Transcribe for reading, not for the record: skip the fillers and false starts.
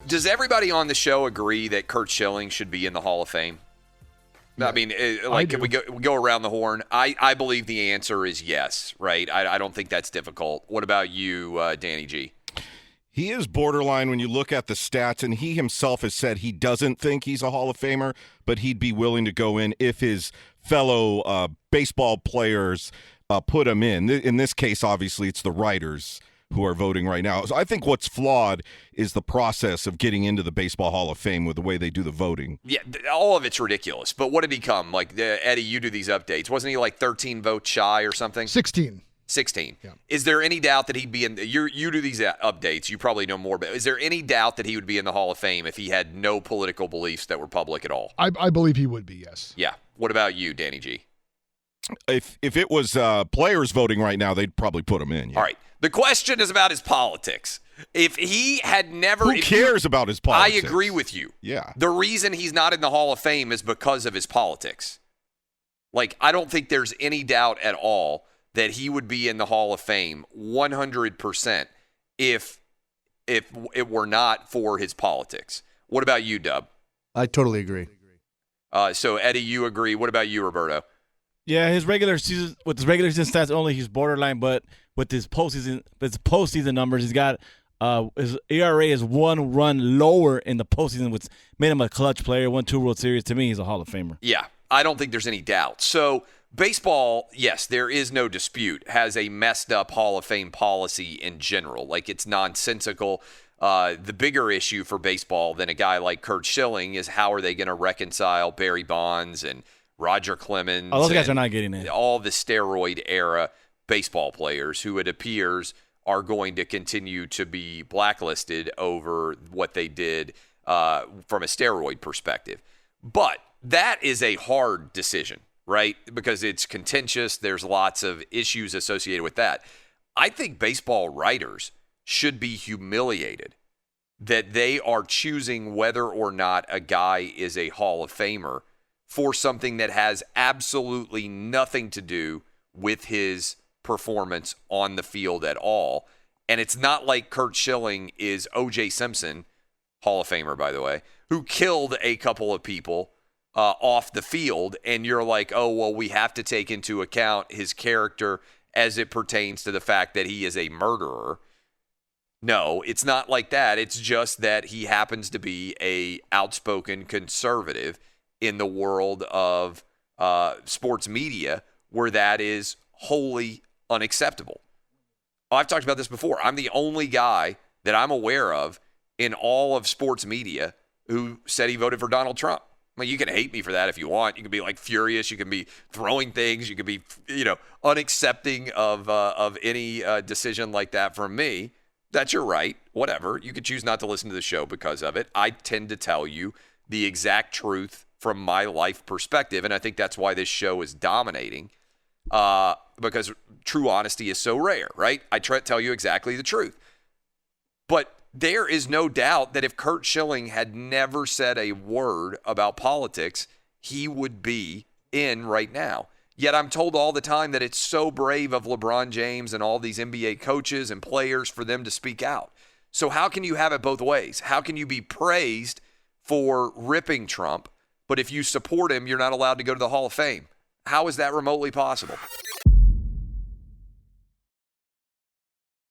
Does everybody on the show agree that Curt Schilling should be in the Hall of Fame? Yeah, I mean, can we go around the horn? I believe the answer is yes, right? I don't think that's difficult. What about you, Danny G? He is borderline when you look at the stats, and he himself has said he doesn't think he's a Hall of Famer, but he'd be willing to go in if his fellow baseball players put him in. In this case, obviously, it's the writers who are voting right now. So I think what's flawed is the process of getting into the Baseball Hall of Fame with the way they do the voting. Yeah, all of it's ridiculous. But what did he come? Like, Eddie, you do these updates. Wasn't he like 13 votes shy or something? 16. 16. Yeah. Is there any doubt that he'd be in you do these updates, you probably know more, but is there any doubt that he would be in the Hall of Fame if he had no political beliefs that were public at all? I believe he would be, yes. Yeah. What about you, Danny G? If it was players voting right now, they'd probably put him in. Yeah. All right. The question is about his politics. If he had never... Who cares about his politics? I agree with you. Yeah. The reason he's not in the Hall of Fame is because of his politics. Like, I don't think there's any doubt at all that he would be in the Hall of Fame 100% if it were not for his politics. What about you, Dub? I totally agree. So, Eddie, you agree. What about you, Roberto? Yeah, with his regular season stats only, he's borderline, but with his postseason numbers, he's got his ERA is 1 run lower in the postseason, which made him a clutch player, won 2 World Series. To me, he's a Hall of Famer. Yeah, I don't think there's any doubt. So, baseball, yes, there is no dispute, has a messed up Hall of Fame policy in general. Like, it's nonsensical. The bigger issue for baseball than a guy like Curt Schilling is how are they going to reconcile Barry Bonds and Roger Clemens. Those guys are not getting in. All the steroid era baseball players who it appears are going to continue to be blacklisted over what they did from a steroid perspective. But that is a hard decision, right? Because it's contentious. There's lots of issues associated with that. I think baseball writers should be humiliated that they are choosing whether or not a guy is a Hall of Famer for something that has absolutely nothing to do with his performance on the field at all. And it's not like Curt Schilling is O.J. Simpson, Hall of Famer, by the way, who killed a couple of people off the field. And you're like, oh, well, we have to take into account his character as it pertains to the fact that he is a murderer. No, it's not like that. It's just that he happens to be a outspoken conservative in the world of sports media where that is wholly unacceptable. I've talked about this before. I'm the only guy that I'm aware of in all of sports media who said he voted for Donald Trump. I mean, you can hate me for that if you want. You can be like furious. You can be throwing things. You can be, unaccepting of any decision like that from me. That's your right. Whatever. You could choose not to listen to the show because of it. I tend to tell you the exact truth from my life perspective, and I think that's why this show is dominating, because true honesty is so rare, right? I try to tell you exactly the truth. But there is no doubt that if Curt Schilling had never said a word about politics, he would be in right now. Yet I'm told all the time that it's so brave of LeBron James and all these NBA coaches and players for them to speak out. So how can you have it both ways? How can you be praised for ripping Trump, but if you support him, you're not allowed to go to the Hall of Fame? How is that remotely possible?